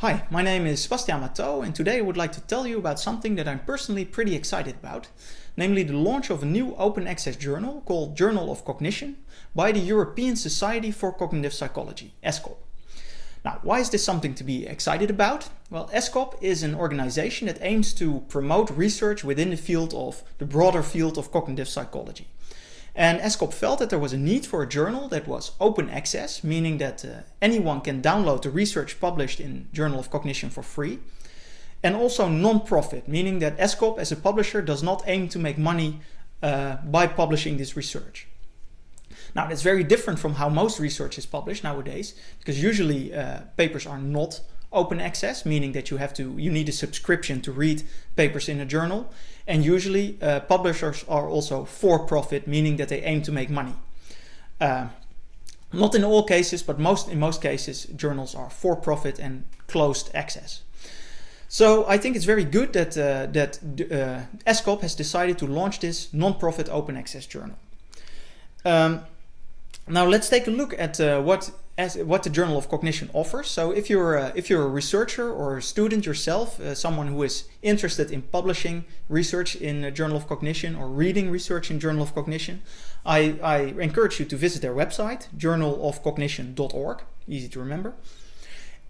Hi, my name is Sebastian Matteau, and today I would like to tell you about something that I'm personally pretty excited about, namely the launch of a new open access journal called Journal of Cognition by the European Society for Cognitive Psychology, ESCOP. Now, why is this something to be excited about? Well, ESCOP is an organization that aims to promote research within the broader field of cognitive psychology. And ESCOP felt that there was a need for a journal that was open access, meaning that anyone can download the research published in Journal of Cognition for free. And also non-profit, meaning that ESCOP as a publisher does not aim to make money by publishing this research. Now, that's very different from how most research is published nowadays, because usually papers are not open access, meaning that you need a subscription to read papers in a journal. And usually publishers are also for-profit, meaning that they aim to make money. Not in all cases, but in most cases, journals are for-profit and closed access. So I think it's very good that ESCOP has decided to launch this non-profit open access journal. Now let's take a look at what the Journal of Cognition offers. So if you're a researcher or a student yourself, someone who is interested in publishing research in a Journal of Cognition or reading research in Journal of Cognition, I encourage you to visit their website, journalofcognition.org, easy to remember.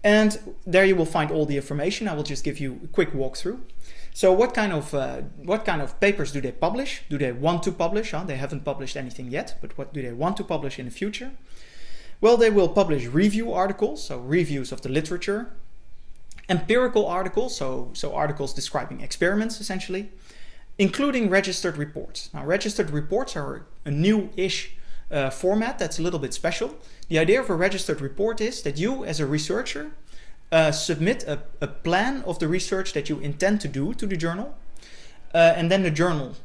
And there you will find all the information. I will just give you a quick walkthrough. So what kind of papers do they publish? Do they want to publish? They haven't published anything yet, but what do they want to publish in the future? Well, they will publish review articles, so reviews of the literature, empirical articles, so articles describing experiments essentially, including registered reports. Now, registered reports are a new-ish format that's a little bit special. The idea of a registered report is that you, as a researcher, submit a plan of the research that you intend to do to the journal, and then the journal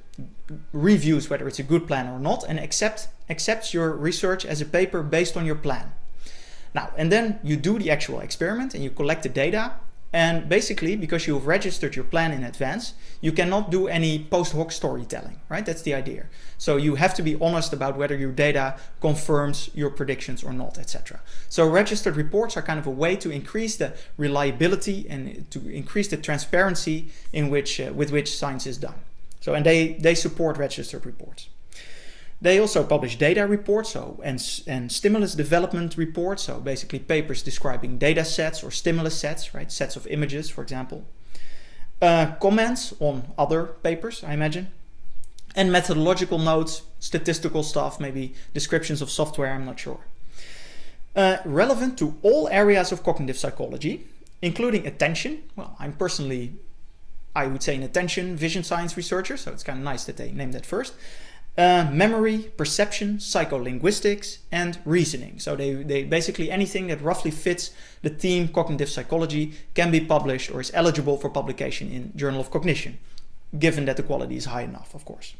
reviews whether it's a good plan or not and accepts your research as a paper based on your plan. Now, and then you do the actual experiment and you collect the data, and basically because you've registered your plan in advance, you cannot do any post hoc storytelling, right? That's the idea. So you have to be honest about whether your data confirms your predictions or not, etc. So registered reports are kind of a way to increase the reliability and to increase the transparency with which science is done. So, and they support registered reports. They also publish data reports and stimulus development reports, so basically papers describing data sets or stimulus sets, right? Sets of images, for example. Comments on other papers, I imagine. And methodological notes, statistical stuff, maybe descriptions of software, I'm not sure. Relevant to all areas of cognitive psychology, including attention. Well, I would say an attention vision science researcher, so it's kind of nice that they named that first. Memory, perception, psycholinguistics, and reasoning. So they basically anything that roughly fits the theme cognitive psychology can be published or is eligible for publication in Journal of Cognition, given that the quality is high enough, of course.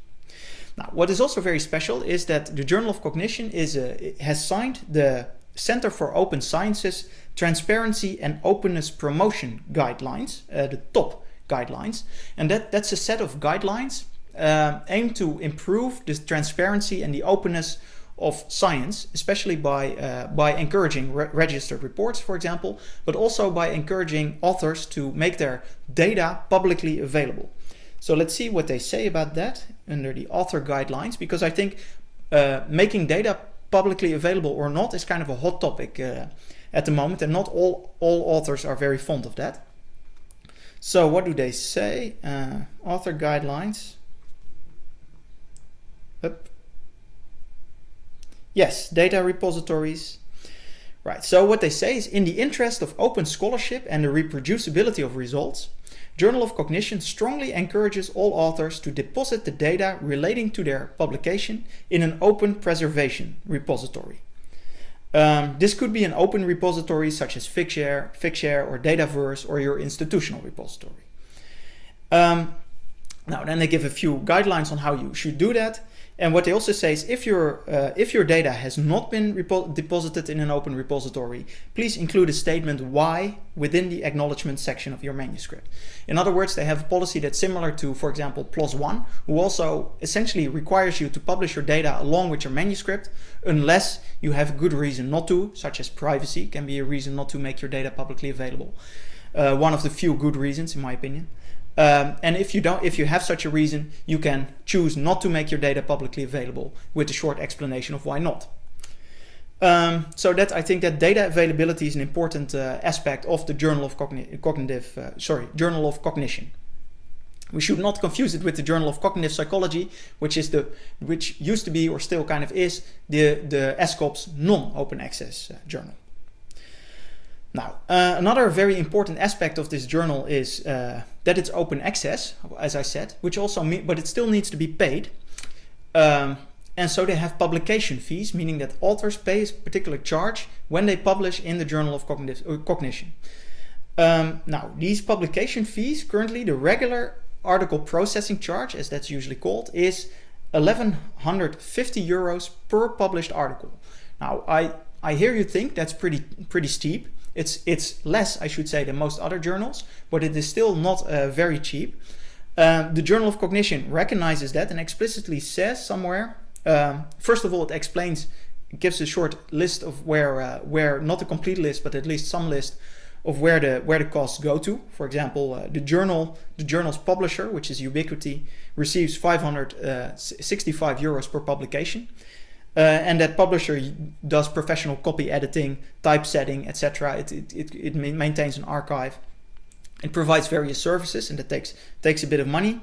Now, what is also very special is that the Journal of Cognition has signed the Center for Open Sciences Transparency and Openness Promotion Guidelines, the top guidelines, and that's a set of guidelines aimed to improve the transparency and the openness of science, especially by encouraging registered reports, for example, but also by encouraging authors to make their data publicly available. So let's see what they say about that under the author guidelines, because I think making data publicly available or not is kind of a hot topic at the moment, and not all authors are very fond of that. So what do they say? Author guidelines. Yes, data repositories. Right, so what they say is, in the interest of open scholarship and the reproducibility of results, Journal of Cognition strongly encourages all authors to deposit the data relating to their publication in an open preservation repository. This could be an open repository such as Figshare or Dataverse or your institutional repository. Now, then they give a few guidelines on how you should do that. And what they also say is if your data has not been deposited in an open repository, please include a statement why within the acknowledgement section of your manuscript. In other words, they have a policy that's similar to, for example, PLOS ONE, who also essentially requires you to publish your data along with your manuscript unless you have a good reason not to, such as privacy can be a reason not to make your data publicly available. One of the few good reasons, in my opinion. And if you have such a reason, you can choose not to make your data publicly available with a short explanation of why not. So that I think that data availability is an important aspect of the Journal of Journal of Cognition. We should not confuse it with the Journal of Cognitive Psychology, which used to be or still kind of is the ESCOP's non-open access journal. Now, another very important aspect of this journal is that it's open access, as I said, but it still needs to be paid. And so they have publication fees, meaning that authors pay a particular charge when they publish in the Journal of Cognition. Now, these publication fees, currently the regular article processing charge, as that's usually called, is 1,150 euros per published article. Now, I hear you think that's pretty steep. It's less, I should say, than most other journals, but it is still not very cheap. The Journal of Cognition recognizes that and explicitly says somewhere, first of all, it gives a short list of where not a complete list, but at least some list of where the costs go to. For example, the journal's publisher, which is Ubiquity, receives 565 euros per publication. And that publisher does professional copy editing, typesetting, etc. It maintains an archive. It provides various services, and that takes a bit of money,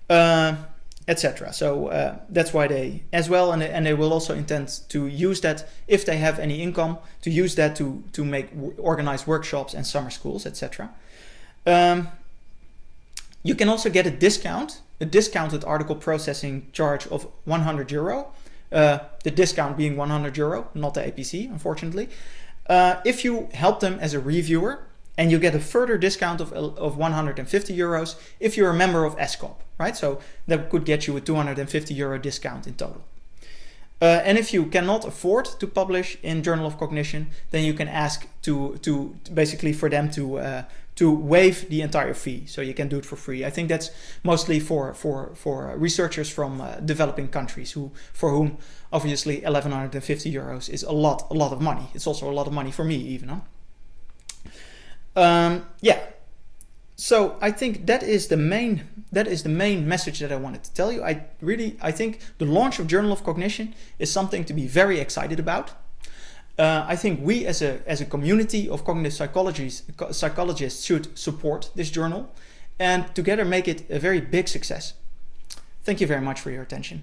etc. So that's why they, as well, and they will also intend to use that if they have any income, to use that to organize workshops and summer schools, etc. You can also get a discounted article processing charge of 100 euro. The discount being 100 euro, not the APC, unfortunately. If you help them as a reviewer, and you get a further discount of 150 euros if you're a member of ESCOP, right? So that could get you a 250 euro discount in total. And if you cannot afford to publish in Journal of Cognition, then you can ask to basically for them to waive the entire fee. So you can do it for free. I think that's mostly for researchers from developing countries for whom obviously 1,150 euros is a lot of money. It's also a lot of money for me even, huh? Yeah. So I think that is the main message that I wanted to tell you. I think the launch of Journal of Cognition is something to be very excited about. I think we as a community of cognitive psychologists should support this journal and together make it a very big success. Thank you very much for your attention.